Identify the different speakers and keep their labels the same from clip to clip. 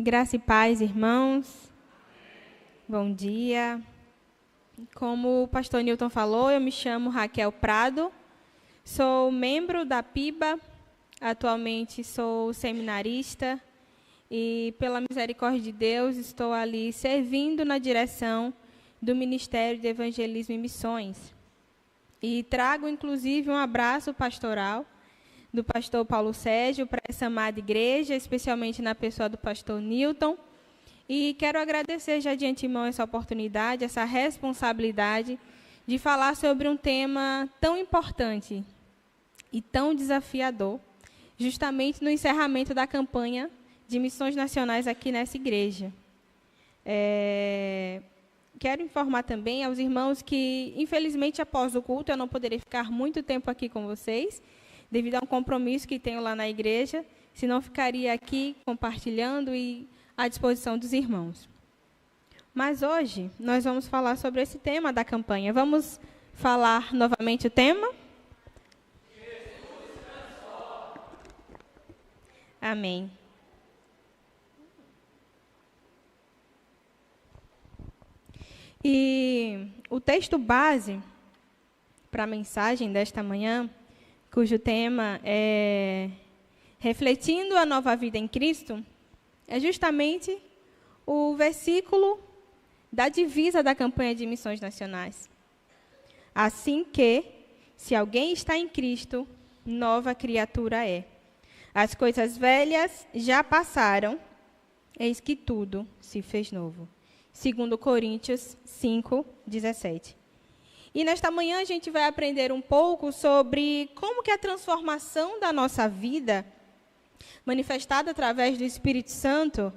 Speaker 1: Graça e paz, irmãos. Bom dia. Como o pastor Newton falou, eu me chamo Raquel Prado, sou membro da PIBA, atualmente sou seminarista e, pela misericórdia de Deus, estou ali servindo na direção do Ministério de Evangelismo e Missões. E trago, inclusive, um abraço pastoral do pastor Paulo Sérgio para essa amada igreja, especialmente na pessoa do pastor Newton. E quero agradecer já de antemão essa oportunidade, essa responsabilidade de falar sobre um tema tão importante e tão desafiador, justamente no encerramento da campanha de missões nacionais aqui nessa igreja. Quero informar também aos irmãos que, infelizmente, após o culto, eu não poderei ficar muito tempo aqui com vocês, devido a um compromisso que tenho lá na igreja, senão ficaria aqui compartilhando e à disposição dos irmãos. Mas hoje nós vamos falar sobre esse tema da campanha. Vamos falar novamente o tema? Amém. E o texto base para a mensagem desta manhã, cujo tema é Refletindo a Nova Vida em Cristo, é justamente o versículo da divisa da campanha de missões nacionais. Assim que, se alguém está em Cristo, nova criatura é. As coisas velhas já passaram, eis que tudo se fez novo. 2 Coríntios 5, 17. E nesta manhã a gente vai aprender um pouco sobre como que a transformação da nossa vida, manifestada através do Espírito Santo,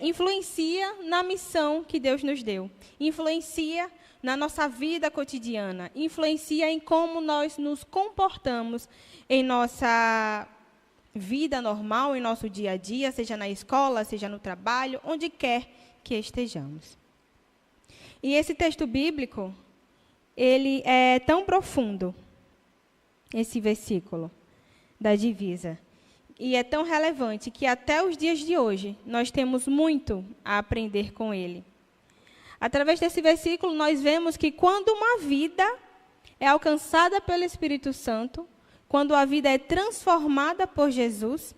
Speaker 1: influencia na missão que Deus nos deu, influencia na nossa vida cotidiana, influencia em como nós nos comportamos em nossa vida normal, em nosso dia a dia, seja na escola, seja no trabalho, onde quer que estejamos. E esse texto bíblico, ele é tão profundo, esse versículo da divisa, e é tão relevante que até os dias de hoje nós temos muito a aprender com ele. Através desse versículo nós vemos que quando uma vida é alcançada pelo Espírito Santo, quando a vida é transformada por Jesus,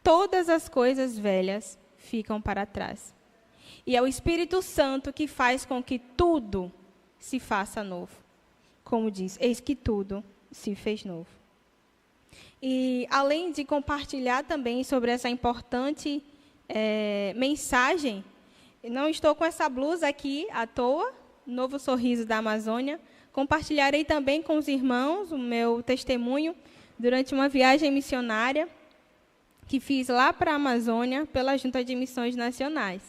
Speaker 1: todas as coisas velhas ficam para trás. E é o Espírito Santo que faz com que tudo se faça novo. Como diz, eis que tudo se fez novo. E, além de compartilhar também sobre essa importante mensagem, não estou com essa blusa aqui à toa, Novo Sorriso da Amazônia. Compartilharei também com os irmãos o meu testemunho durante uma viagem missionária que fiz lá para a Amazônia pela Junta de Missões Nacionais.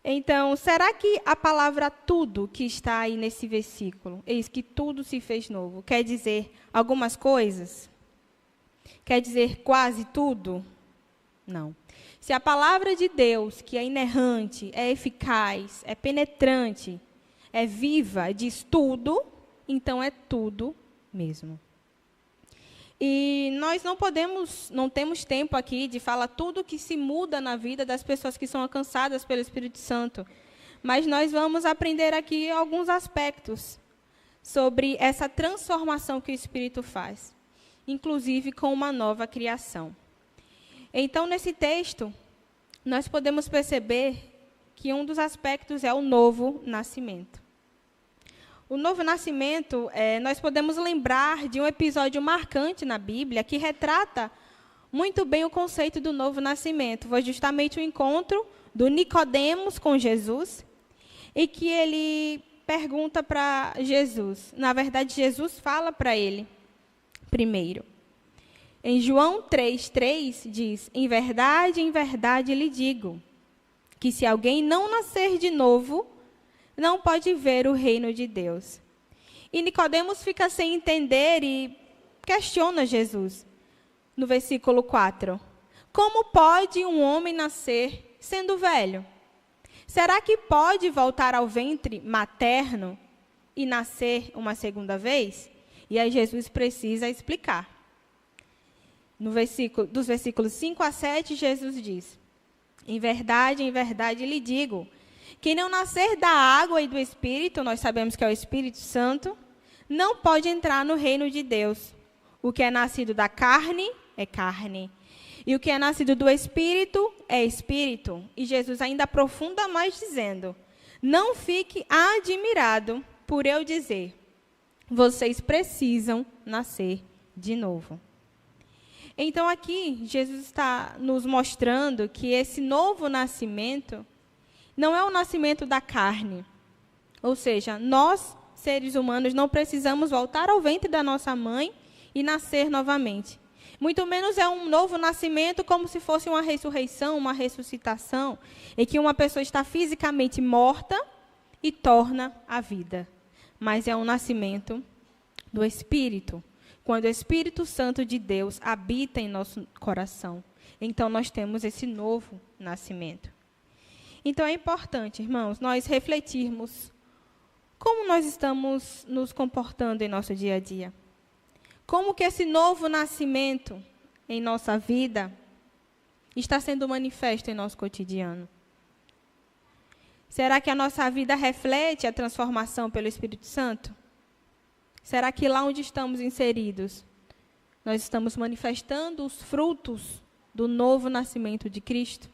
Speaker 1: Então, será que a palavra tudo que está aí nesse versículo, eis que tudo se fez novo, quer dizer algumas coisas? Quer dizer quase tudo? Não. Se a palavra de Deus, que é inerrante, é eficaz, é penetrante, é viva, diz tudo, então é tudo mesmo. E nós não temos tempo aqui de falar tudo que se muda na vida das pessoas que são alcançadas pelo Espírito Santo, mas nós vamos aprender aqui alguns aspectos sobre essa transformação que o Espírito faz, inclusive com uma nova criação. Então, nesse texto, nós podemos perceber que um dos aspectos é o novo nascimento. O novo nascimento, nós podemos lembrar de um episódio marcante na Bíblia que retrata muito bem o conceito do novo nascimento. Foi justamente o encontro do Nicodemos com Jesus, e que ele pergunta para Jesus. Na verdade, Jesus fala para ele primeiro. Em João 3,3 diz, em verdade lhe digo, que se alguém não nascer de novo, não pode ver o reino de Deus. E Nicodemos fica sem entender e questiona Jesus. No versículo 4. Como pode um homem nascer sendo velho? Será que pode voltar ao ventre materno e nascer uma segunda vez? E aí Jesus precisa explicar. Dos versículos 5 a 7, Jesus diz: em verdade lhe digo, quem não nascer da água e do Espírito, nós sabemos que é o Espírito Santo, não pode entrar no reino de Deus. O que é nascido da carne é carne, e o que é nascido do Espírito é Espírito. E Jesus ainda aprofunda mais dizendo: não fique admirado por eu dizer, vocês precisam nascer de novo. Então aqui, Jesus está nos mostrando que esse novo nascimento não é o nascimento da carne. Ou seja, nós, seres humanos, não precisamos voltar ao ventre da nossa mãe e nascer novamente. Muito menos é um novo nascimento como se fosse uma ressurreição, uma ressuscitação, em que uma pessoa está fisicamente morta e torna a vida. Mas é um nascimento do Espírito, quando o Espírito Santo de Deus habita em nosso coração. Então, nós temos esse novo nascimento. Então, é importante, irmãos, nós refletirmos como nós estamos nos comportando em nosso dia a dia. Como que esse novo nascimento em nossa vida está sendo manifesto em nosso cotidiano? Será que a nossa vida reflete a transformação pelo Espírito Santo? Será que lá onde estamos inseridos, nós estamos manifestando os frutos do novo nascimento de Cristo?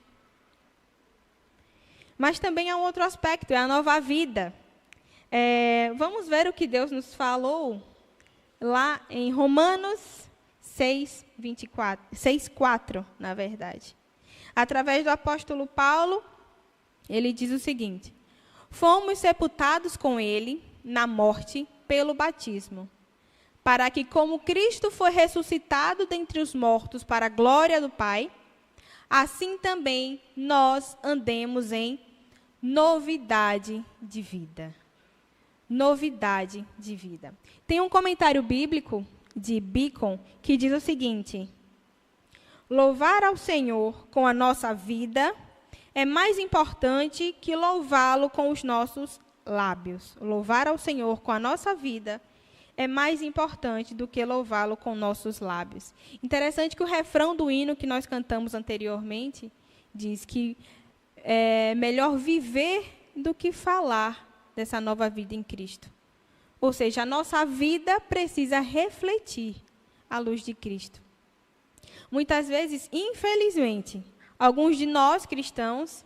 Speaker 1: Mas também há um outro aspecto, é a nova vida. Vamos ver o que Deus nos falou lá em Romanos 6:4, na verdade. Através do apóstolo Paulo, ele diz o seguinte: fomos sepultados com ele na morte pelo batismo, para que, como Cristo foi ressuscitado dentre os mortos para a glória do Pai, assim também nós andemos em novidade de vida. Novidade de vida. Tem um comentário bíblico de Bacon que diz o seguinte: louvar ao Senhor com a nossa vida é mais importante que louvá-lo com os nossos lábios. Louvar ao Senhor com a nossa vida é mais importante do que louvá-lo com nossos lábios. Interessante que o refrão do hino que nós cantamos anteriormente diz que é melhor viver do que falar dessa nova vida em Cristo. Ou seja, a nossa vida precisa refletir a luz de Cristo. Muitas vezes, infelizmente, alguns de nós cristãos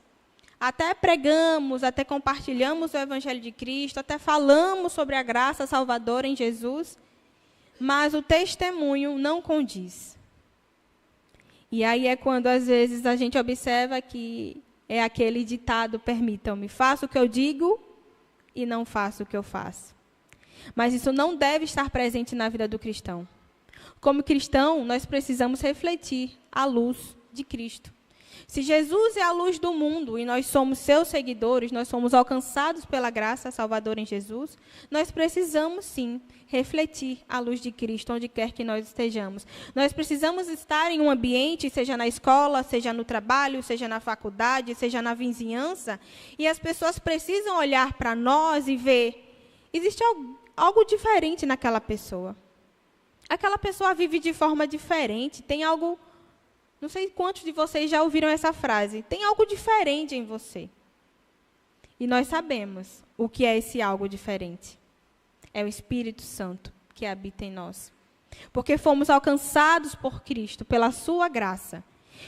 Speaker 1: até pregamos, até compartilhamos o Evangelho de Cristo, até falamos sobre a graça salvadora em Jesus, mas o testemunho não condiz. E aí é quando, às vezes, a gente observa que é aquele ditado: permitam-me, faço o que eu digo e não faço o que eu faço. Mas isso não deve estar presente na vida do cristão. Como cristão, nós precisamos refletir a luz de Cristo. Se Jesus é a luz do mundo e nós somos seus seguidores, nós somos alcançados pela graça salvadora em Jesus, nós precisamos, sim, refletir a luz de Cristo onde quer que nós estejamos. Nós precisamos estar em um ambiente, seja na escola, seja no trabalho, seja na faculdade, seja na vizinhança, e as pessoas precisam olhar para nós e ver, existe algo diferente naquela pessoa. Aquela pessoa vive de forma diferente, tem algo... Não sei quantos de vocês já ouviram essa frase. Tem algo diferente em você. E nós sabemos o que é esse algo diferente. É o Espírito Santo que habita em nós. Porque fomos alcançados por Cristo, pela sua graça.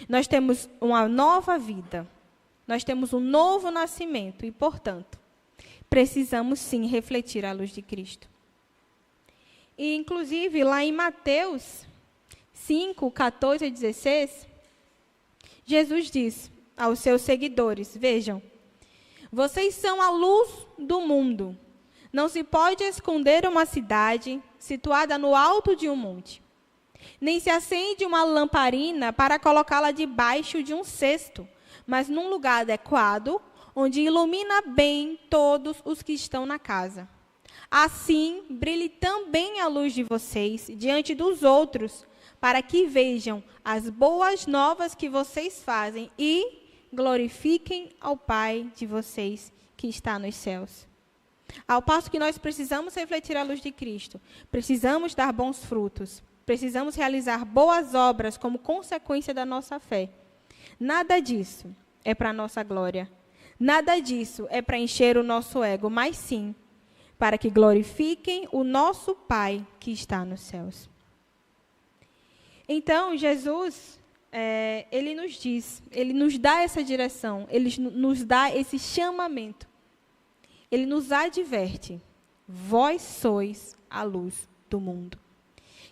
Speaker 1: Nós temos uma nova vida. Nós temos um novo nascimento. E, portanto, precisamos sim refletir a luz de Cristo. E, inclusive, lá em Mateus 5, 14 e 16, Jesus diz aos seus seguidores: vejam, vocês são a luz do mundo. Não se pode esconder uma cidade situada no alto de um monte. Nem se acende uma lamparina para colocá-la debaixo de um cesto, mas num lugar adequado, onde ilumina bem todos os que estão na casa. Assim, brilhe também a luz de vocês diante dos outros, para que vejam as boas novas que vocês fazem e glorifiquem ao Pai de vocês que está nos céus. Ao passo que nós precisamos refletir a luz de Cristo, precisamos dar bons frutos, precisamos realizar boas obras como consequência da nossa fé. Nada disso é para a nossa glória. Nada disso é para encher o nosso ego, mas sim para que glorifiquem o nosso Pai que está nos céus. Então, Jesus, ele nos diz, ele nos dá essa direção, ele nos dá esse chamamento. Ele nos adverte: vós sois a luz do mundo.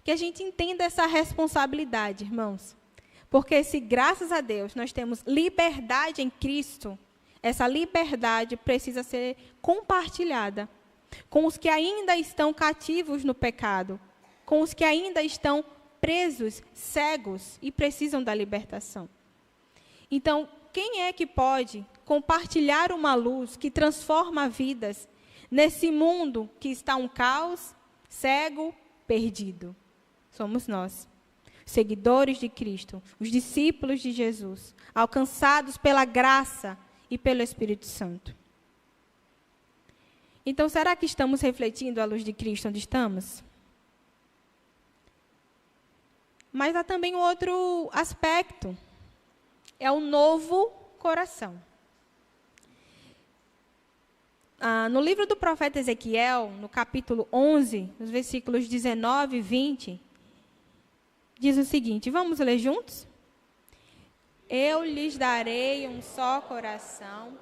Speaker 1: Que a gente entenda essa responsabilidade, irmãos. Porque se, graças a Deus, nós temos liberdade em Cristo, essa liberdade precisa ser compartilhada com os que ainda estão cativos no pecado, com os que ainda estão presos, cegos e precisam da libertação. Então, quem é que pode compartilhar uma luz que transforma vidas nesse mundo que está um caos, cego, perdido? Somos nós, seguidores de Cristo, os discípulos de Jesus, alcançados pela graça e pelo Espírito Santo. Então, será que estamos refletindo a luz de Cristo onde estamos? Mas há também um outro aspecto, é o novo coração. No livro do profeta Ezequiel, no capítulo 11, nos versículos 19 e 20, diz o seguinte, vamos ler juntos? Eu lhes darei um só coração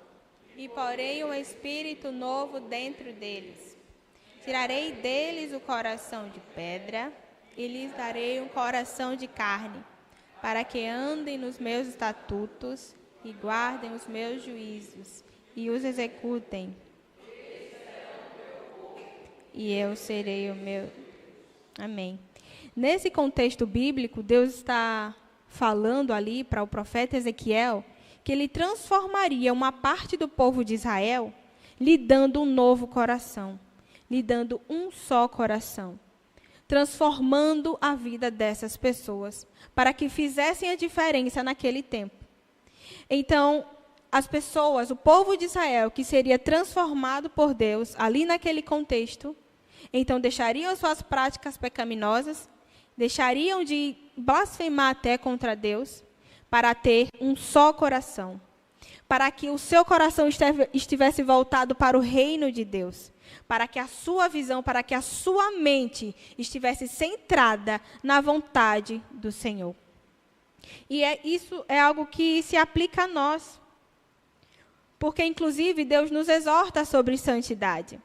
Speaker 1: e porei um espírito novo dentro deles. Tirarei deles o coração de pedra e lhes darei um coração de carne, para que andem nos meus estatutos e guardem os meus juízos e os executem. E eu serei o meu... Amém. Nesse contexto bíblico, Deus está falando ali para o profeta Ezequiel que ele transformaria uma parte do povo de Israel, lhe dando um novo coração, lhe dando um só coração, transformando a vida dessas pessoas, para que fizessem a diferença naquele tempo. Então, as pessoas, o povo de Israel, que seria transformado por Deus, ali naquele contexto, então deixariam suas práticas pecaminosas, deixariam de blasfemar até contra Deus, para ter um só coração, para que o seu coração estivesse voltado para o reino de Deus, para que a sua visão, para que a sua mente estivesse centrada na vontade do Senhor. E isso é algo que se aplica a nós, porque, inclusive, Deus nos exorta sobre santidade.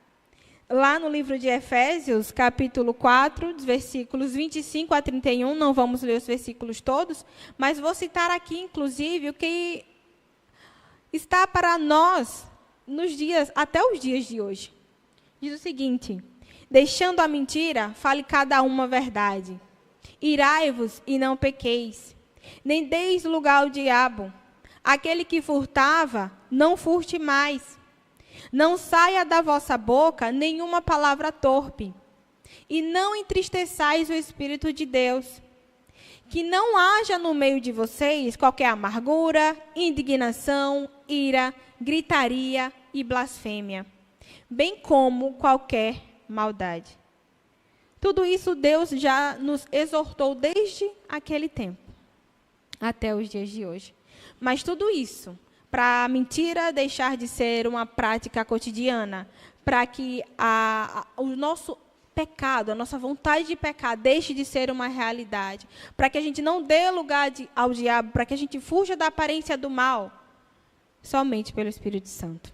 Speaker 1: Lá no livro de Efésios, capítulo 4, dos versículos 25 a 31, não vamos ler os versículos todos, mas vou citar aqui, inclusive, o que está para nós nos dias, até os dias de hoje. Diz o seguinte: deixando a mentira, fale cada uma a verdade. Irai-vos e não pequeis, nem deis lugar ao diabo. Aquele que furtava, não furte mais. Não saia da vossa boca nenhuma palavra torpe, e não entristeçais o Espírito de Deus. Que não haja no meio de vocês qualquer amargura, indignação, ira, gritaria e blasfêmia, bem como qualquer maldade. Tudo isso Deus já nos exortou desde aquele tempo, até os dias de hoje. Mas tudo isso para a mentira deixar de ser uma prática cotidiana, para que o nosso pecado, a nossa vontade de pecar deixe de ser uma realidade, para que a gente não dê lugar ao diabo, para que a gente fuja da aparência do mal, somente pelo Espírito Santo.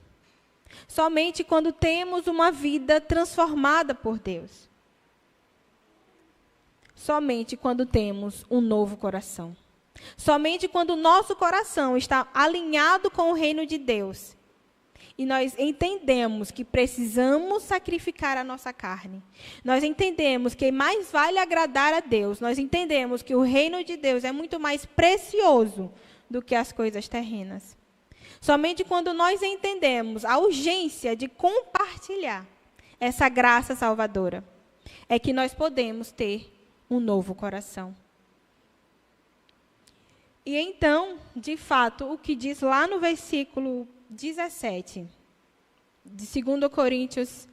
Speaker 1: Somente quando temos uma vida transformada por Deus. Somente quando temos um novo coração. Somente quando o nosso coração está alinhado com o reino de Deus e nós entendemos que precisamos sacrificar a nossa carne, nós entendemos que mais vale agradar a Deus, nós entendemos que o reino de Deus é muito mais precioso do que as coisas terrenas. Somente quando nós entendemos a urgência de compartilhar essa graça salvadora, é que nós podemos ter um novo coração. E então, de fato, o que diz lá no versículo 17, de 2 Coríntios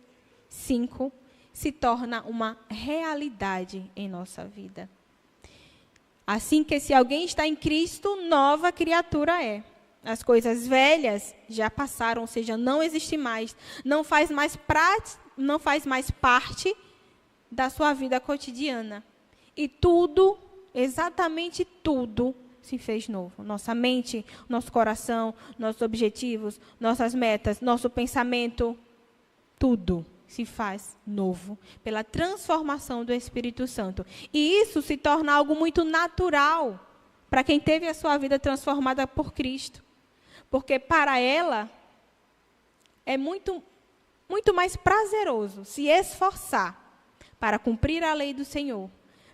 Speaker 1: 5, se torna uma realidade em nossa vida. Assim que se alguém está em Cristo, nova criatura é. As coisas velhas já passaram, ou seja, não existe mais, não faz mais parte da sua vida cotidiana. E tudo, exatamente tudo, se fez novo. Nossa mente, nosso coração, nossos objetivos, nossas metas, nosso pensamento, tudo se faz novo pela transformação do Espírito Santo. E isso se torna algo muito natural para quem teve a sua vida transformada por Cristo. Porque para ela é muito mais prazeroso se esforçar para cumprir a lei do Senhor,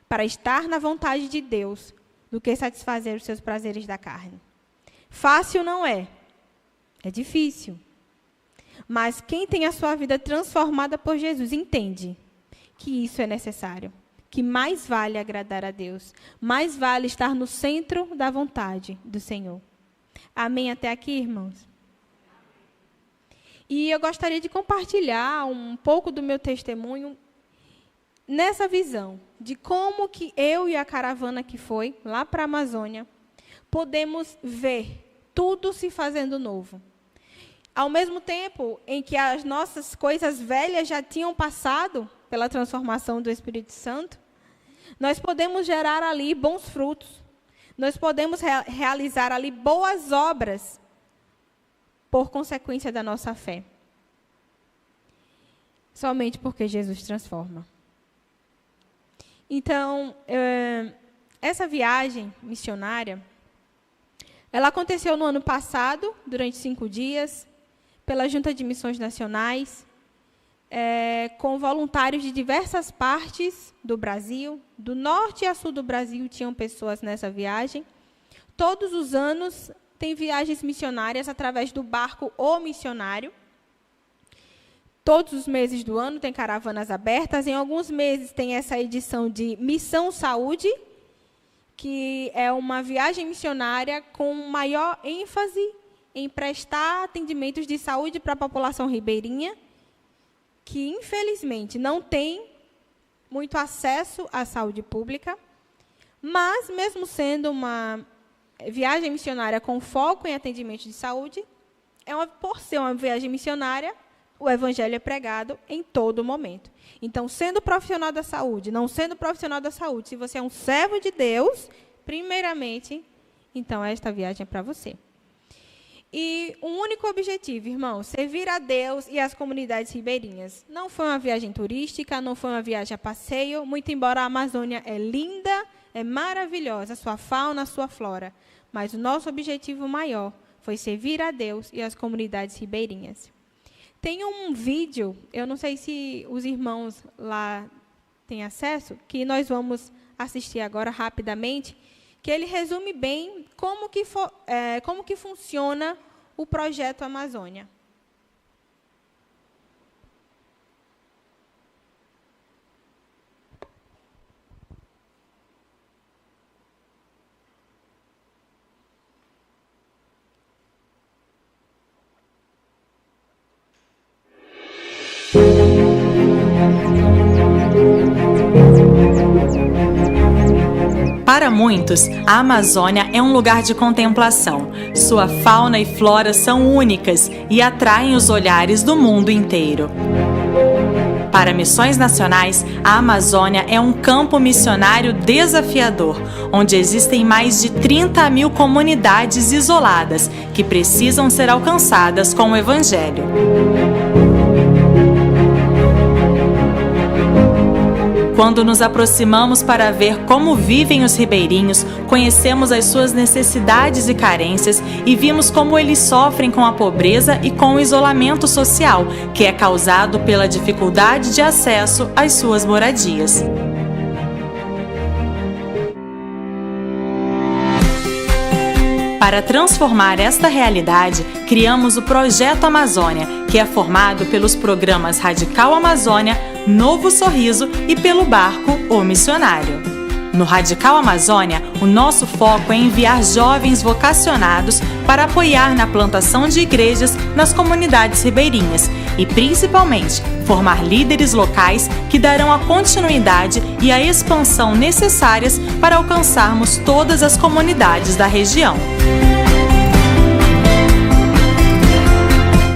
Speaker 1: para estar na vontade de Deus, do que satisfazer os seus prazeres da carne. Fácil não é. É difícil. Mas quem tem a sua vida transformada por Jesus entende que isso é necessário. Que mais vale agradar a Deus. Mais vale estar no centro da vontade do Senhor. Amém até aqui, irmãos? E eu gostaria de compartilhar um pouco do meu testemunho nessa visão de como que eu e a caravana que foi lá para a Amazônia podemos ver tudo se fazendo novo. Ao mesmo tempo em que as nossas coisas velhas já tinham passado pela transformação do Espírito Santo, nós podemos gerar ali bons frutos. Nós podemos realizar ali boas obras por consequência da nossa fé. Somente porque Jesus transforma. Então, essa viagem missionária, ela aconteceu no ano passado, durante 5 dias, pela Junta de Missões Nacionais, com voluntários de diversas partes do Brasil. Do norte a sul do Brasil tinham pessoas nessa viagem. Todos os anos tem viagens missionárias através do barco O Missionário. Todos os meses do ano tem caravanas abertas. Em alguns meses tem essa edição de Missão Saúde, que é uma viagem missionária com maior ênfase em prestar atendimentos de saúde para a população ribeirinha, que, infelizmente, não tem muito acesso à saúde pública, mas, mesmo sendo uma viagem missionária com foco em atendimento de saúde, por ser uma viagem missionária, o evangelho é pregado em todo momento. Então, sendo profissional da saúde, não sendo profissional da saúde, se você é um servo de Deus, primeiramente, então esta viagem é para você. E um único objetivo, irmão, servir a Deus e as comunidades ribeirinhas. Não foi uma viagem turística, não foi uma viagem a passeio, muito embora a Amazônia é linda, é maravilhosa, a sua fauna, a sua flora. Mas o nosso objetivo maior foi servir a Deus e as comunidades ribeirinhas. Tem um vídeo, eu não sei se os irmãos lá têm acesso, que nós vamos assistir agora rapidamente, que ele resume bem como que funciona o projeto Amazônia.
Speaker 2: Para muitos, a Amazônia é um lugar de contemplação. Sua fauna e flora são únicas e atraem os olhares do mundo inteiro. Para Missões Nacionais, a Amazônia é um campo missionário desafiador, onde existem mais de 30.000 comunidades isoladas que precisam ser alcançadas com o Evangelho. Quando nos aproximamos para ver como vivem os ribeirinhos, conhecemos as suas necessidades e carências e vimos como eles sofrem com a pobreza e com o isolamento social, que é causado pela dificuldade de acesso às suas moradias. Para transformar esta realidade, criamos o Projeto Amazônia, que é formado pelos programas Radical Amazônia, Novo Sorriso e pelo barco O Missionário. No Radical Amazônia, o nosso foco é enviar jovens vocacionados para apoiar na plantação de igrejas nas comunidades ribeirinhas e, principalmente, formar líderes locais que darão a continuidade e a expansão necessárias para alcançarmos todas as comunidades da região.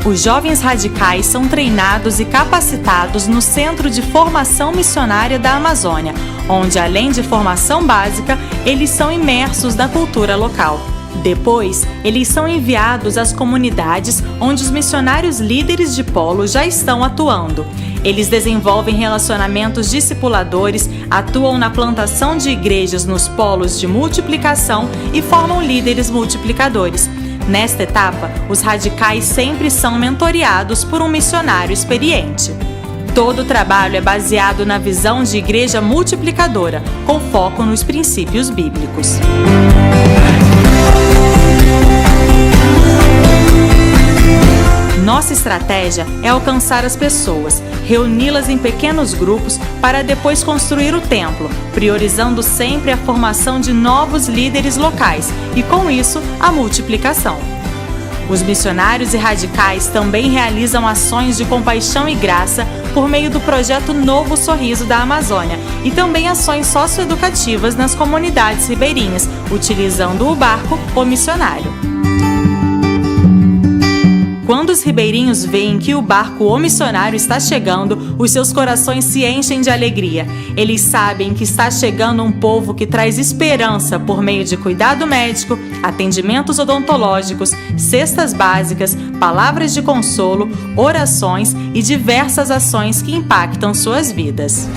Speaker 2: Os jovens radicais são treinados e capacitados no Centro de Formação Missionária da Amazônia, onde, além de formação básica, eles são imersos na cultura local. Depois, eles são enviados às comunidades onde os missionários líderes de polo já estão atuando. Eles desenvolvem relacionamentos discipuladores, atuam na plantação de igrejas nos polos de multiplicação e formam líderes multiplicadores. Nesta etapa, os radicais sempre são mentoreados por um missionário experiente. Todo o trabalho é baseado na visão de igreja multiplicadora, com foco nos princípios bíblicos. Nossa estratégia é alcançar as pessoas, reuni-las em pequenos grupos para depois construir o templo, priorizando sempre a formação de novos líderes locais e, com isso, a multiplicação. Os missionários e radicais também realizam ações de compaixão e graça por meio do projeto Novo Sorriso da Amazônia e também ações socioeducativas nas comunidades ribeirinhas, utilizando o barco O Missionário. Quando os ribeirinhos veem que o barco O Missionário está chegando, os seus corações se enchem de alegria. Eles sabem que está chegando um povo que traz esperança por meio de cuidado médico, atendimentos odontológicos, cestas básicas, palavras de consolo, orações e diversas ações que impactam suas vidas.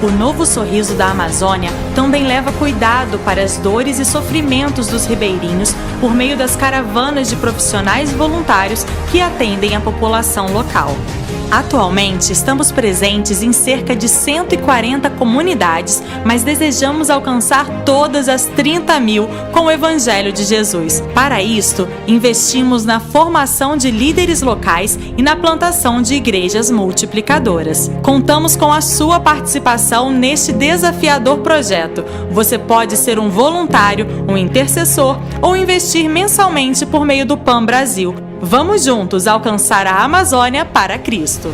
Speaker 2: O Novo Sorriso da Amazônia também leva cuidado para as dores e sofrimentos dos ribeirinhos por meio das caravanas de profissionais voluntários que atendem a população local. Atualmente, estamos presentes em cerca de 140 comunidades, mas desejamos alcançar todas as 30 mil com o Evangelho de Jesus. Para isto, investimos na formação de líderes locais e na plantação de igrejas multiplicadoras. Contamos com a sua participação neste desafiador projeto. Você pode ser um voluntário, um intercessor ou investir mensalmente por meio do PAN Brasil. Vamos juntos alcançar a Amazônia para Cristo.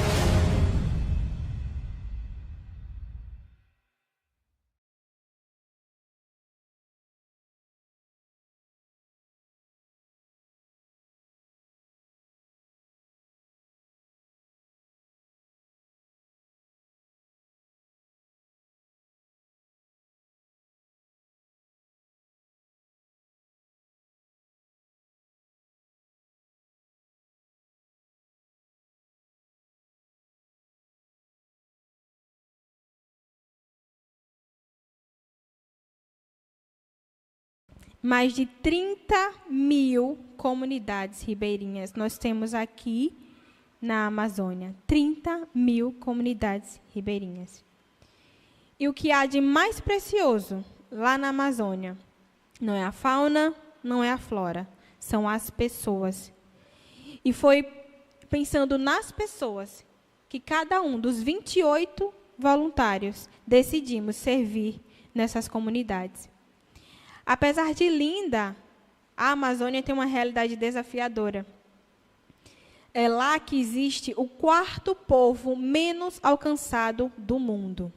Speaker 1: Mais de 30 mil comunidades ribeirinhas nós temos aqui na Amazônia. 30 mil comunidades ribeirinhas. E o que há de mais precioso lá na Amazônia não é a fauna, não é a flora, são as pessoas. E foi pensando nas pessoas que cada um dos 28 voluntários decidimos servir nessas comunidades. Apesar de linda, a Amazônia tem uma realidade desafiadora. É lá que existe o quarto povo menos alcançado do mundo.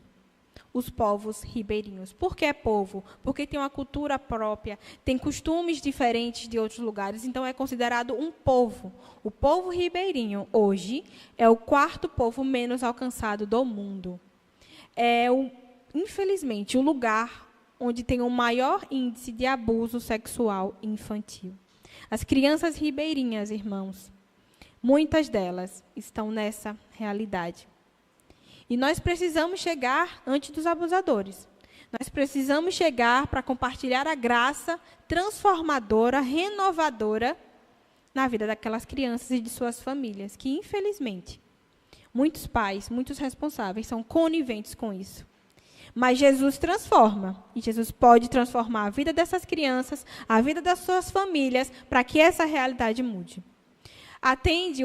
Speaker 1: Os povos ribeirinhos. Por que é povo? Porque tem uma cultura própria, tem costumes diferentes de outros lugares, então é considerado um povo. O povo ribeirinho, hoje, é o quarto povo menos alcançado do mundo. É, infelizmente, o lugar onde tem o maior índice de abuso sexual infantil. As crianças ribeirinhas, irmãos, muitas delas estão nessa realidade. E nós precisamos chegar antes dos abusadores. Nós precisamos chegar para compartilhar a graça transformadora, renovadora na vida daquelas crianças e de suas famílias, que, infelizmente, muitos pais, muitos responsáveis são coniventes com isso. Mas Jesus transforma, e Jesus pode transformar a vida dessas crianças, a vida das suas famílias, para que essa realidade mude.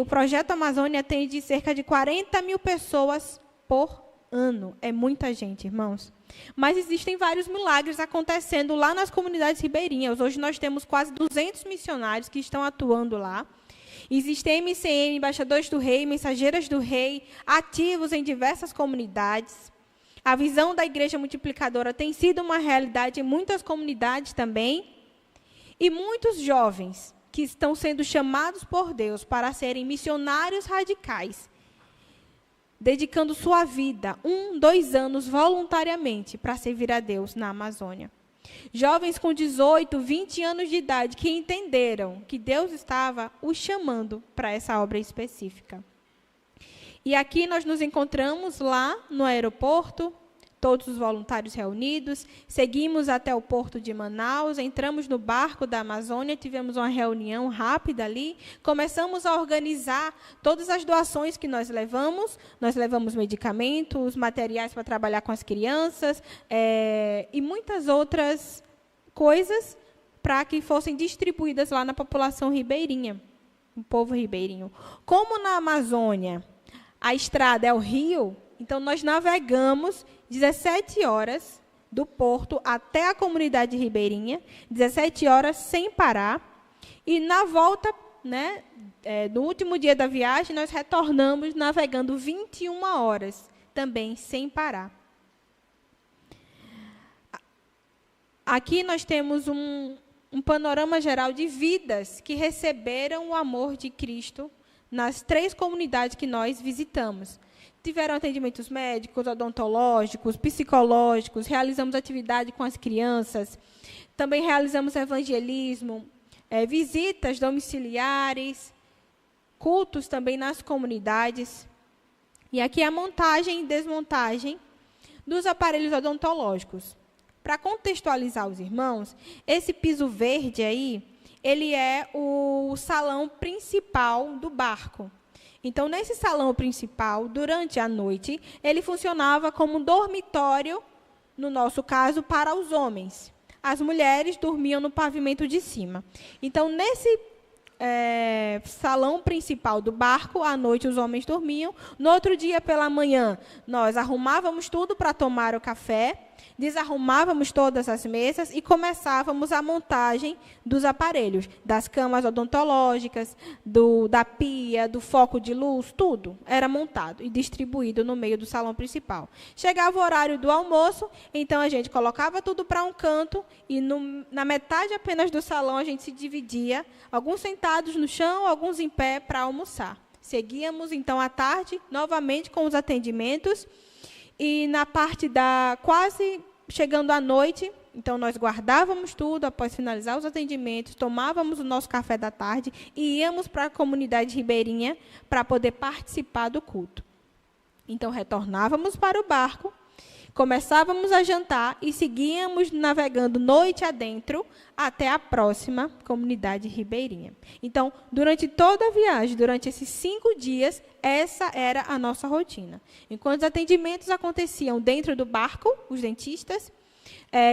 Speaker 1: O Projeto Amazônia atende cerca de 40 mil pessoas por ano. É muita gente, irmãos. Mas existem vários milagres acontecendo lá nas comunidades ribeirinhas. Hoje nós temos quase 200 missionários que estão atuando lá. Existem MCM, embaixadores do rei, mensageiras do rei, ativos em diversas comunidades. A visão da igreja multiplicadora tem sido uma realidade em muitas comunidades também. E muitos jovens que estão sendo chamados por Deus para serem missionários radicais, dedicando sua vida, 1, 2 anos, voluntariamente, para servir a Deus na Amazônia. Jovens com 18, 20 anos de idade que entenderam que Deus estava os chamando para essa obra específica. E aqui nós nos encontramos lá no aeroporto, todos os voluntários reunidos, seguimos até o porto de Manaus, entramos no barco da Amazônia, tivemos uma reunião rápida ali, começamos a organizar todas as doações que nós levamos medicamentos, materiais para trabalhar com as crianças, e muitas outras coisas para que fossem distribuídas lá na população ribeirinha, o povo ribeirinho. Como na Amazônia a estrada é o rio, então nós navegamos 17 horas do porto até a comunidade ribeirinha, 17 horas sem parar. E na volta, no último dia da viagem, nós retornamos navegando 21 horas, também sem parar. Aqui nós temos um panorama geral de vidas que receberam o amor de Cristo nas 3 comunidades que nós visitamos. Tiveram atendimentos médicos, odontológicos, psicológicos, realizamos atividade com as crianças, também realizamos evangelismo, visitas domiciliares, cultos também nas comunidades. E aqui a montagem e desmontagem dos aparelhos odontológicos. Para contextualizar os irmãos, esse piso verde aí, ele é o salão principal do barco. Então, nesse salão principal, durante a noite, ele funcionava como um dormitório, no nosso caso, para os homens. As mulheres dormiam no pavimento de cima. Então, nesse salão principal do barco, à noite os homens dormiam. No outro dia, pela manhã, nós arrumávamos tudo para tomar o café, desarrumávamos todas as mesas e começávamos a montagem dos aparelhos, das camas odontológicas, da pia, do foco de luz, tudo era montado e distribuído no meio do salão principal. Chegava o horário do almoço, então a gente colocava tudo para um canto e na metade apenas do salão a gente se dividia, alguns sentados no chão, alguns em pé para almoçar. Seguíamos, então, à tarde, novamente com os atendimentos. E na parte quase chegando à noite, então nós guardávamos tudo após finalizar os atendimentos, tomávamos o nosso café da tarde e íamos para a comunidade ribeirinha para poder participar do culto. Então retornávamos para o barco, começávamos a jantar e seguíamos navegando noite adentro até a próxima comunidade ribeirinha. Então, durante toda a viagem, durante esses 5 dias, essa era a nossa rotina. Enquanto os atendimentos aconteciam dentro do barco, os dentistas,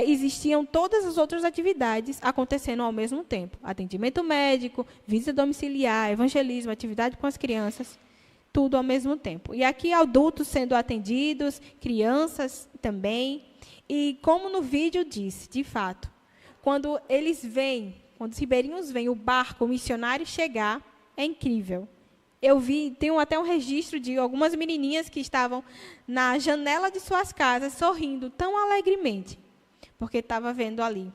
Speaker 1: existiam todas as outras atividades acontecendo ao mesmo tempo. Atendimento médico, visita domiciliar, evangelismo, atividade com as crianças, tudo ao mesmo tempo. E aqui adultos sendo atendidos, crianças também. E como no vídeo disse, de fato, quando os ribeirinhos veem o barco, o missionário chegar, é incrível. Eu tenho até um registro de algumas menininhas que estavam na janela de suas casas, sorrindo tão alegremente, porque estava vendo ali,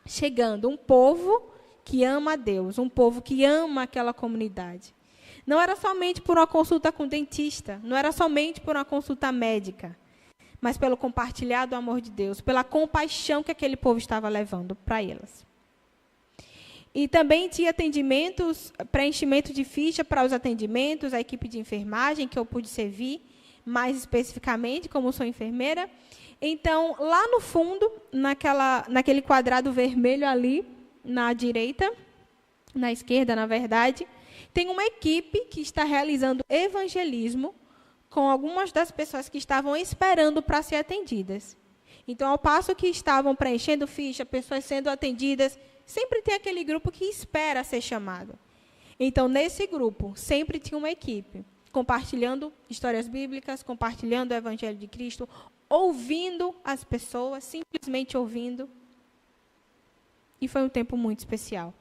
Speaker 1: chegando um povo que ama a Deus, um povo que ama aquela comunidade. Não era somente por uma consulta com o dentista, não era somente por uma consulta médica, mas pelo compartilhar do amor de Deus, pela compaixão que aquele povo estava levando para elas. E também tinha atendimentos, preenchimento de ficha para os atendimentos, a equipe de enfermagem, que eu pude servir mais especificamente, como sou enfermeira. Então, lá no fundo, naquele quadrado vermelho ali, na direita, na esquerda, na verdade, tem uma equipe que está realizando evangelismo com algumas das pessoas que estavam esperando para ser atendidas. Então, ao passo que estavam preenchendo ficha, pessoas sendo atendidas, sempre tem aquele grupo que espera ser chamado. Então, nesse grupo, sempre tinha uma equipe. compartilhando histórias bíblicas, compartilhando o Evangelho de Cristo, ouvindo as pessoas, simplesmente ouvindo. E foi um tempo muito especial.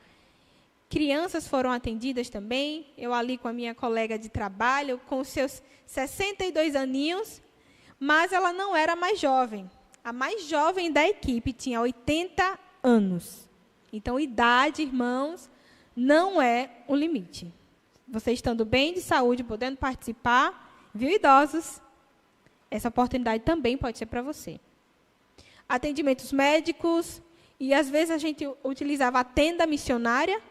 Speaker 1: Crianças foram atendidas também. Eu ali com a minha colega de trabalho, com seus 62 aninhos, mas ela não era mais jovem. A mais jovem da equipe tinha 80 anos. Então, idade, irmãos, não é o limite. Você estando bem de saúde, podendo participar, viu, idosos? Essa oportunidade também pode ser para você. Atendimentos médicos, e às vezes a gente utilizava a tenda missionária,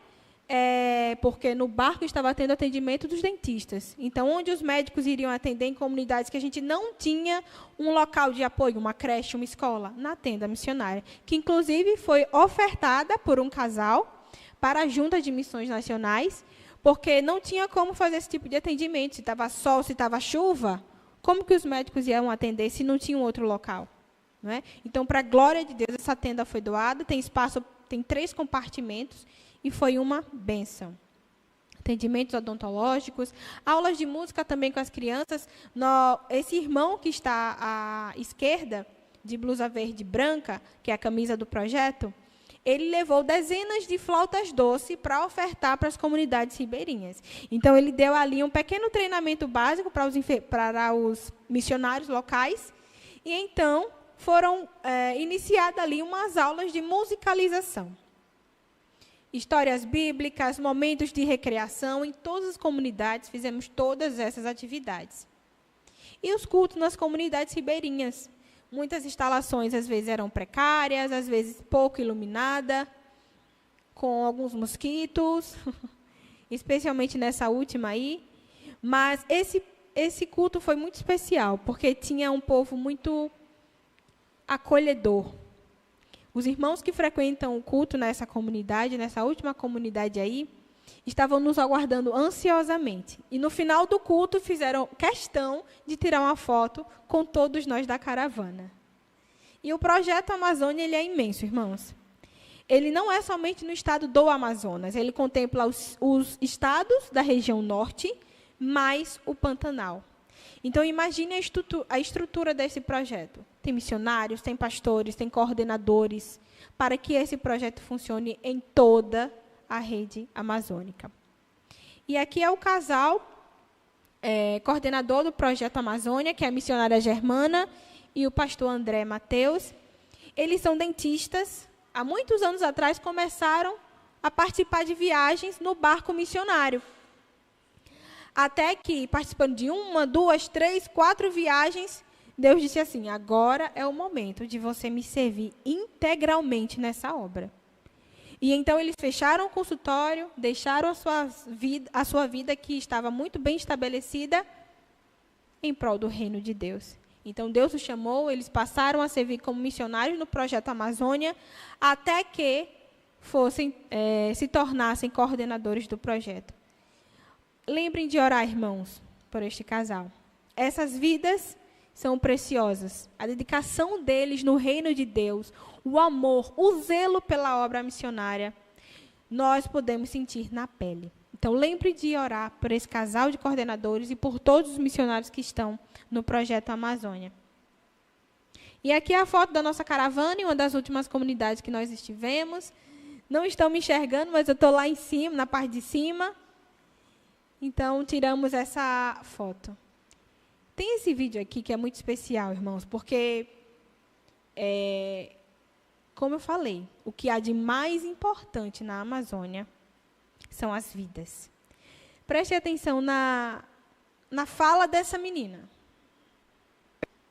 Speaker 1: porque no barco estava tendo atendimento dos dentistas. Então, onde os médicos iriam atender em comunidades que a gente não tinha um local de apoio, uma creche, uma escola, na tenda missionária, que inclusive foi ofertada por um casal para a Junta de Missões Nacionais, porque não tinha como fazer esse tipo de atendimento. Se estava sol, se estava chuva, como que os médicos iam atender se não tinha um outro local? Não é? Então, para a glória de Deus, essa tenda foi doada, tem espaço, tem 3 compartimentos, e foi uma bênção. Atendimentos odontológicos, aulas de música também com as crianças. Esse irmão que está à esquerda, de blusa verde e branca, que é a camisa do projeto, ele levou dezenas de flautas doces para ofertar para as comunidades ribeirinhas. Então, ele deu ali um pequeno treinamento básico para os missionários locais, e então foram iniciadas ali umas aulas de musicalização. Histórias bíblicas, momentos de recreação, em todas as comunidades fizemos todas essas atividades. E os cultos nas comunidades ribeirinhas. Muitas instalações, às vezes, eram precárias, às vezes pouco iluminada, com alguns mosquitos, especialmente nessa última aí. Mas esse culto foi muito especial, porque tinha um povo muito acolhedor. Os irmãos que frequentam o culto nessa comunidade, nessa última comunidade aí, estavam nos aguardando ansiosamente. E no final do culto fizeram questão de tirar uma foto com todos nós da caravana. E o projeto Amazônia, ele é imenso, irmãos. Ele não é somente no estado do Amazonas, ele contempla os estados da região norte, mais o Pantanal. Então, imagine a estrutura desse projeto. Tem missionários, tem pastores, tem coordenadores, para que esse projeto funcione em toda a rede amazônica. E aqui é o casal coordenador do projeto Amazônia, que é a missionária Germana, e o pastor André Mateus. Eles são dentistas. Há muitos anos atrás, começaram a participar de viagens no barco missionário. Até que, participando de 1, 2, 3, 4 viagens, Deus disse assim: agora é o momento de você me servir integralmente nessa obra. E então eles fecharam o consultório, deixaram a sua vida, que estava muito bem estabelecida, em prol do reino de Deus. Então Deus os chamou, eles passaram a servir como missionários no projeto Amazônia, até que se tornassem coordenadores do projeto. Lembrem de orar, irmãos, por este casal. Essas vidas são preciosas. A dedicação deles no reino de Deus, o amor, o zelo pela obra missionária, nós podemos sentir na pele. Então, lembre de orar por esse casal de coordenadores e por todos os missionários que estão no projeto Amazônia. E aqui é a foto da nossa caravana, em uma das últimas comunidades que nós estivemos. Não estão me enxergando, mas eu estou lá em cima, na parte de cima. Então, tiramos essa foto. Tem esse vídeo aqui que é muito especial, irmãos, porque, como eu falei, o que há de mais importante na Amazônia são as vidas. Preste atenção na fala dessa menina.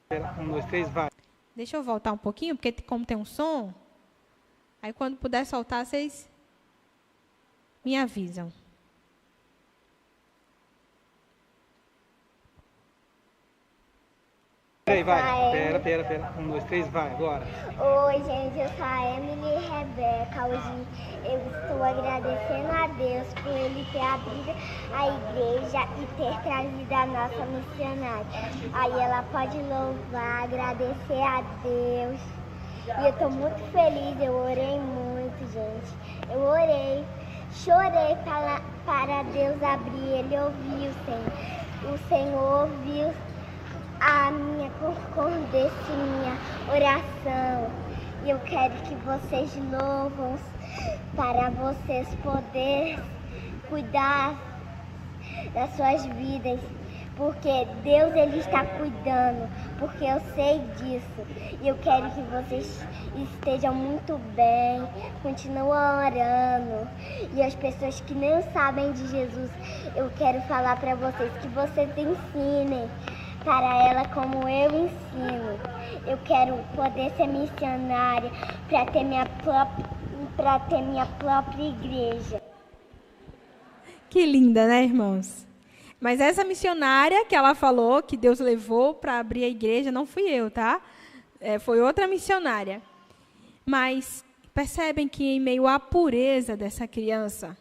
Speaker 3: 1, 2, 3, vai.
Speaker 1: Deixa eu voltar um pouquinho, porque como tem um som, aí quando puder soltar, vocês me avisam.
Speaker 3: Peraí, vai. Pera. 1, 2, 3, vai, agora.
Speaker 4: Oi, gente, eu sou a Emily Rebeca. Hoje eu estou agradecendo a Deus por Ele ter abrido a igreja e ter trazido a nossa missionária. Aí ela pode louvar, agradecer a Deus. E eu estou muito feliz, eu orei muito, gente. Eu orei, chorei para Deus abrir, Ele ouviu, Senhor. o Senhor ouviu a minha concordância, minha oração. E eu quero que vocês louvam para vocês poderem cuidar das suas vidas. Porque Deus, Ele está cuidando, porque eu sei disso. E eu quero que vocês estejam muito bem, continuem orando. E as pessoas que não sabem de Jesus, eu quero falar para vocês que vocês ensinem para ela como eu ensino. Eu quero poder ser missionária para ter minha própria igreja.
Speaker 1: Que linda, né, irmãos? Mas essa missionária que ela falou, que Deus levou para abrir a igreja, não fui eu, tá? Foi outra missionária. Mas percebem que em meio à pureza dessa criança,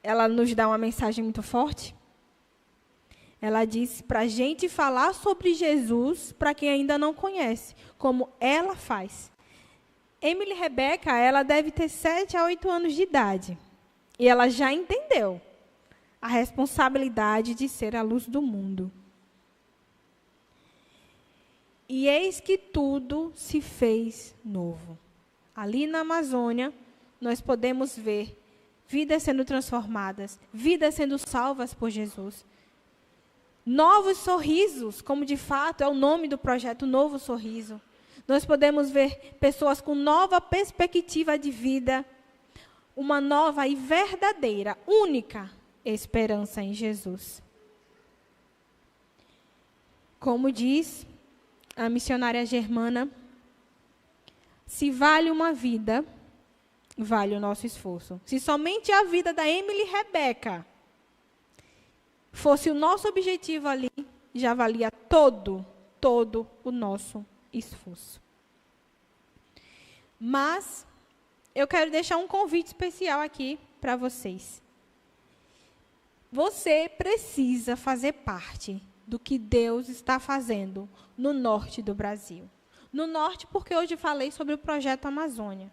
Speaker 1: ela nos dá uma mensagem muito forte? Ela diz para a gente falar sobre Jesus para quem ainda não conhece, como ela faz. Emily Rebeca, ela deve ter 7 a 8 anos de idade. E ela já entendeu a responsabilidade de ser a luz do mundo. E eis que tudo se fez novo. Ali na Amazônia, nós podemos ver vidas sendo transformadas, vidas sendo salvas por Jesus. Novos sorrisos, como de fato é o nome do projeto, Novo Sorriso. Nós podemos ver pessoas com nova perspectiva de vida, uma nova e verdadeira, única esperança em Jesus. Como diz a missionária germana, se vale uma vida, vale o nosso esforço. Se somente a vida da Emily Rebeca fosse o nosso objetivo ali, já valia todo o nosso esforço. Mas eu quero deixar um convite especial aqui para vocês. Você precisa fazer parte do que Deus está fazendo no norte do Brasil. No norte, porque hoje falei sobre o projeto Amazônia.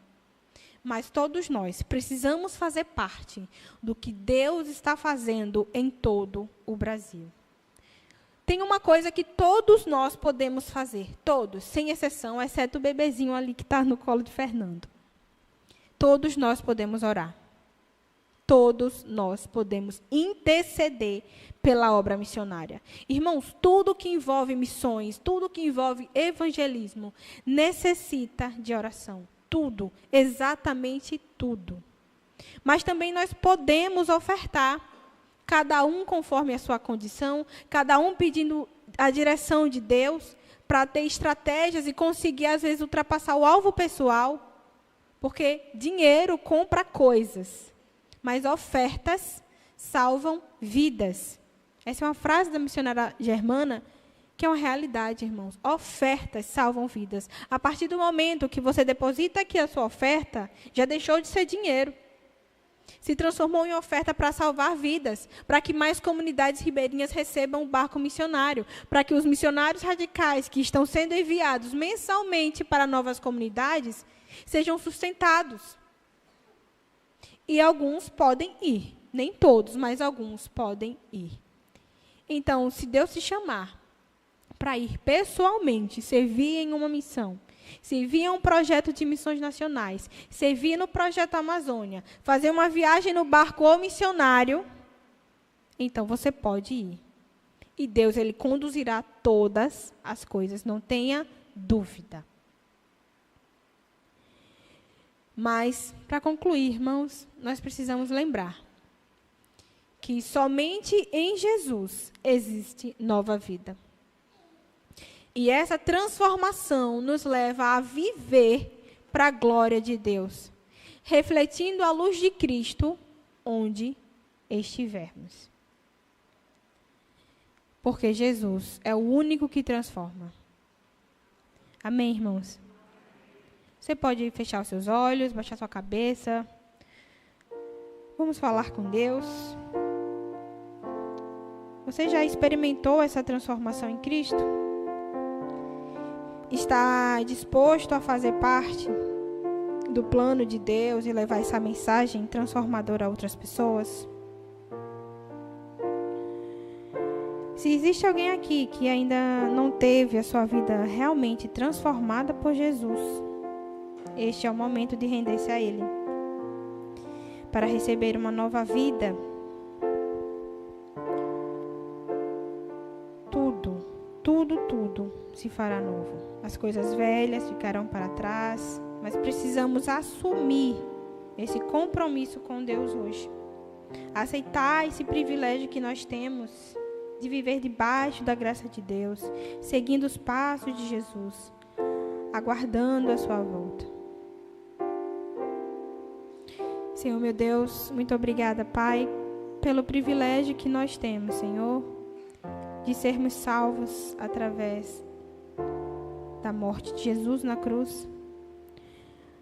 Speaker 1: Mas todos nós precisamos fazer parte do que Deus está fazendo em todo o Brasil. Tem uma coisa que todos nós podemos fazer, todos, sem exceção, exceto o bebezinho ali que está no colo de Fernando. Todos nós podemos orar. Todos nós podemos interceder pela obra missionária. Irmãos, tudo que envolve missões, tudo que envolve evangelismo, necessita de oração. Tudo, exatamente tudo. Mas também nós podemos ofertar, cada um conforme a sua condição, cada um pedindo a direção de Deus, para ter estratégias e conseguir, às vezes, ultrapassar o alvo pessoal, porque dinheiro compra coisas. Mas ofertas salvam vidas. Essa é uma frase da missionária germana, que é uma realidade, irmãos. Ofertas salvam vidas. A partir do momento que você deposita aqui a sua oferta, já deixou de ser dinheiro. Se transformou em oferta para salvar vidas, para que mais comunidades ribeirinhas recebam o barco missionário, para que os missionários radicais que estão sendo enviados mensalmente para novas comunidades sejam sustentados. E alguns podem ir. Nem todos, mas alguns podem ir. Então, se Deus te chamar para ir pessoalmente, servir em uma missão, servir em um projeto de missões nacionais, servir no projeto Amazônia, fazer uma viagem no barco ou missionário, então você pode ir. E Deus, Ele conduzirá todas as coisas, não tenha dúvida. Mas, para concluir, irmãos, nós precisamos lembrar que somente em Jesus existe nova vida. E essa transformação nos leva a viver para a glória de Deus, refletindo a luz de Cristo onde estivermos. Porque Jesus é o único que transforma. Amém, irmãos? Você pode fechar os seus olhos, baixar sua cabeça. Vamos falar com Deus. Você já experimentou essa transformação em Cristo? Está disposto a fazer parte do plano de Deus e levar essa mensagem transformadora a outras pessoas? Se existe alguém aqui que ainda não teve a sua vida realmente transformada por Jesus, este é o momento de render-se a Ele, para receber uma nova vida. Tudo se fará novo. As coisas velhas ficarão para trás, mas precisamos assumir esse compromisso com Deus hoje. Aceitar esse privilégio que nós temos de viver debaixo da graça de Deus, seguindo os passos de Jesus, aguardando a sua volta. Senhor, meu Deus, muito obrigada, Pai, pelo privilégio que nós temos, Senhor, de sermos salvos através da morte de Jesus na cruz.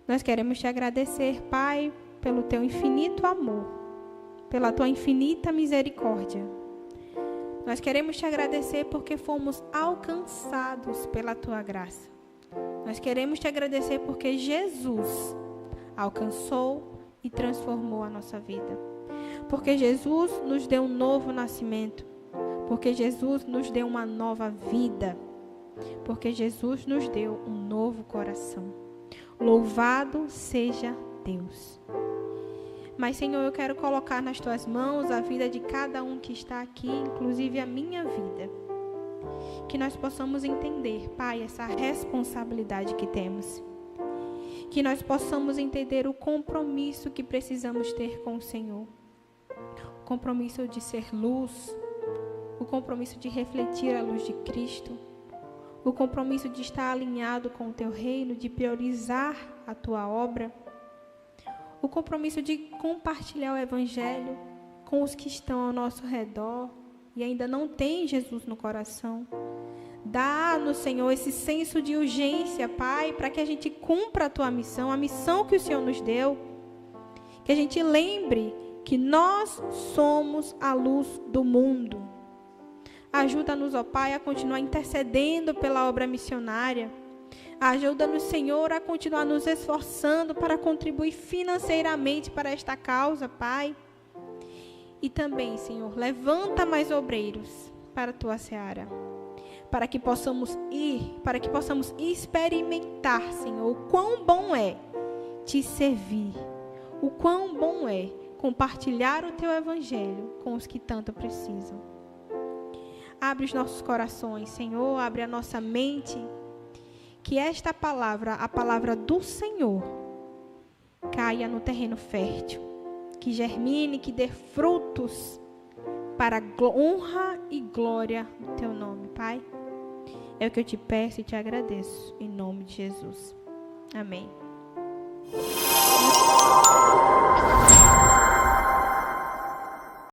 Speaker 1: Nós queremos te agradecer, Pai, pelo teu infinito amor, pela tua infinita misericórdia. Nós queremos te agradecer porque fomos alcançados pela tua graça. Nós queremos te agradecer porque Jesus alcançou e transformou a nossa vida. Porque Jesus nos deu um novo nascimento. Porque Jesus nos deu uma nova vida. Porque Jesus nos deu um novo coração. Louvado seja Deus. Mas, Senhor, eu quero colocar nas tuas mãos a vida de cada um que está aqui, inclusive a minha vida. Que nós possamos entender, Pai, essa responsabilidade que temos. Que nós possamos entender o compromisso que precisamos ter com o Senhor. O compromisso de ser luz. O compromisso de refletir a luz de Cristo. O compromisso de estar alinhado com o teu reino, de priorizar a tua obra. O compromisso de compartilhar o Evangelho com os que estão ao nosso redor e ainda não têm Jesus no coração. Dá-nos, Senhor, esse senso de urgência, Pai, para que a gente cumpra a tua missão, a missão que o Senhor nos deu. Que a gente lembre que nós somos a luz do mundo. Ajuda-nos, ó Pai, a continuar intercedendo pela obra missionária. Ajuda-nos, Senhor, a continuar nos esforçando para contribuir financeiramente para esta causa, Pai. E também, Senhor, levanta mais obreiros para a tua seara. Para que possamos experimentar, Senhor, o quão bom é te servir. O quão bom é compartilhar o teu evangelho com os que tanto precisam. Abre os nossos corações, Senhor, abre a nossa mente. Que esta palavra, a palavra do Senhor, caia no terreno fértil. Que germine, que dê frutos para a honra e glória do teu nome, Pai. É o que eu te peço e te agradeço, em nome de Jesus. Amém.